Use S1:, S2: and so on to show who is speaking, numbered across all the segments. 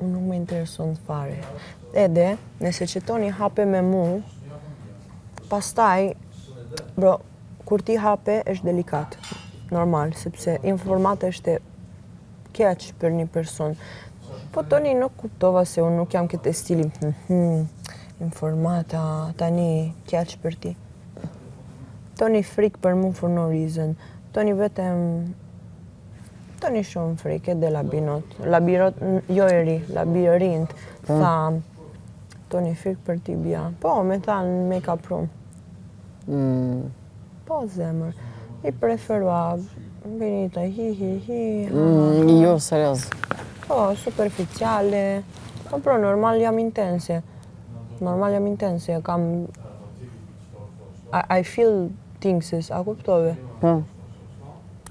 S1: Unë nuk më intereson fare. Edhe, nëse që toni hape me mu, pastaj, bro, kur ti hape është delikat, normal, sepse informata është keq për një person. Po toni nuk kuptova se unë nuk jam këtë stili, informata, tani keq për ti. Toni frikë për mu for no reason. Toni vetëm, toni shumë frikë edhe labinot. Jo e ri, labirint. Tha, toni frikë për ti bja. Po, me thanë make-up room. Po, zemër. I preferua, benita, hi.
S2: Jo, serios.
S1: Po, superficiale. Po, pro, normal jam intense. Kam... I feel things, a kuptove?
S2: Po.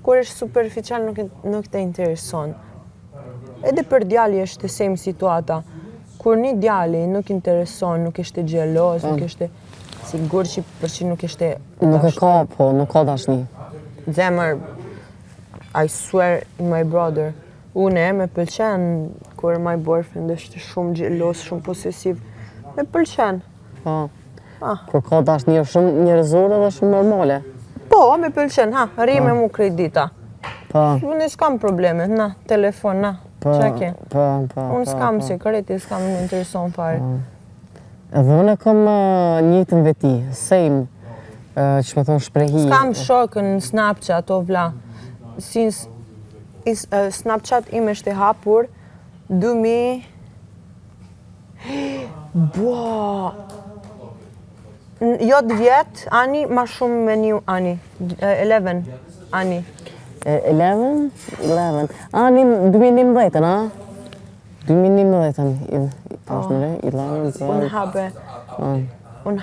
S1: Kur është superficial nuk të intereson. Edhe për djali është të same situata. Kur një djali nuk intereson, nuk është gjelos, nuk është sigur që për që nuk është
S2: Nuk e ka, po, nuk ka dashni.
S1: Zemër, I swear in my brother, une me pëlqen kur my boyfriend është shumë gjelos, shumë posesiv. Me pëlqen.
S2: Po. Kur ka dashni është shumë njerëzore dhe shumë normale.
S1: Po, me pëlqen, ri me mu krejt dita.
S2: Po.
S1: Unë s'kam probleme, na, telefon, na, qa ke?
S2: Po.
S1: Unë s'kam sekreti, s'kam më intereson fare.
S2: Edhe unë e kam njëtën veti, same, që me thonë shprehi.
S1: S'kam shokën në Snapchat, o vla. Since Snapchat im është e hapur, 2000... Bua! Jo 10 vjet, ani, ma shumë me një ani. 11, ani.
S2: 11? Ani 2011, a? 2011, pashmëre, i lanë,
S1: Unë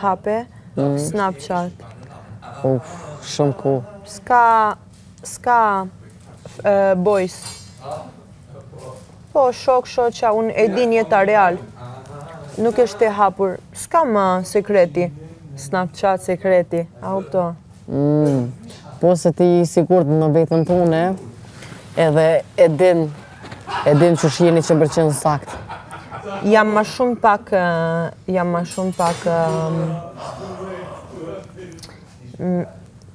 S1: hape Snapchat.
S2: Shumë cool.
S1: Ska boys. Po, shoqa, unë e din jeta real. Nuk është e hapur. Ska ma sekreti. Snapchat sekreti. A kupto?
S2: Po se ti i sigurt në vetën tune, edhe e din që shjeni që bërqen sakt.
S1: Jam ma shumë pak...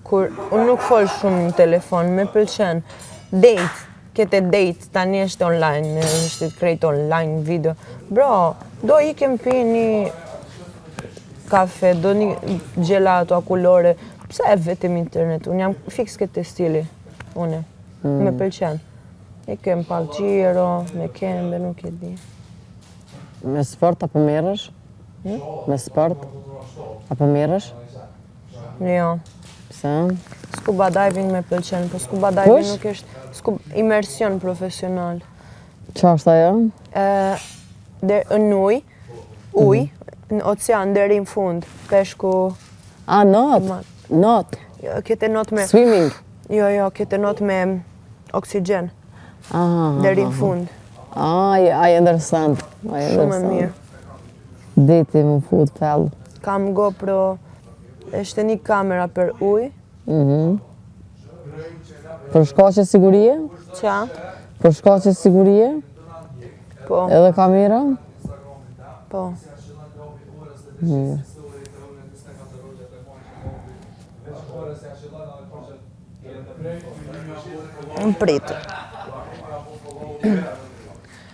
S1: Kur unë nuk fol shumë në telefon, me pëlqen. Date. Kete date, tani është online, është krejt online video. Bro, do ikem pi një kafe, do një gelato akulore. Pse e vetëm internet? Unë jam fix këtë stili, une. Me pëlqen. Ikem pak gjiro, me kembe, nuk e di.
S2: Me sport apo merresh? Me sport apo merresh?
S1: Jo.
S2: Pse?
S1: Scuba diving me pëlqen, po scuba diving nuk është imersion profesional.
S2: Qa është ajo?
S1: Në uj, në ocean, deri në fund, peshku...
S2: Not?
S1: Kete not me...
S2: Swimming?
S1: Jo, kete not me oksigen, deri në fund.
S2: I understand.
S1: Shumë e mirë.
S2: Deti më fut fell.
S1: Kam GoPro, është një kamera për uj.
S2: Për shkaqe sigurie?
S1: Qa?
S2: Për shkaqe sigurie?
S1: Po.
S2: Edhe kamera?
S1: Po. Më pritë.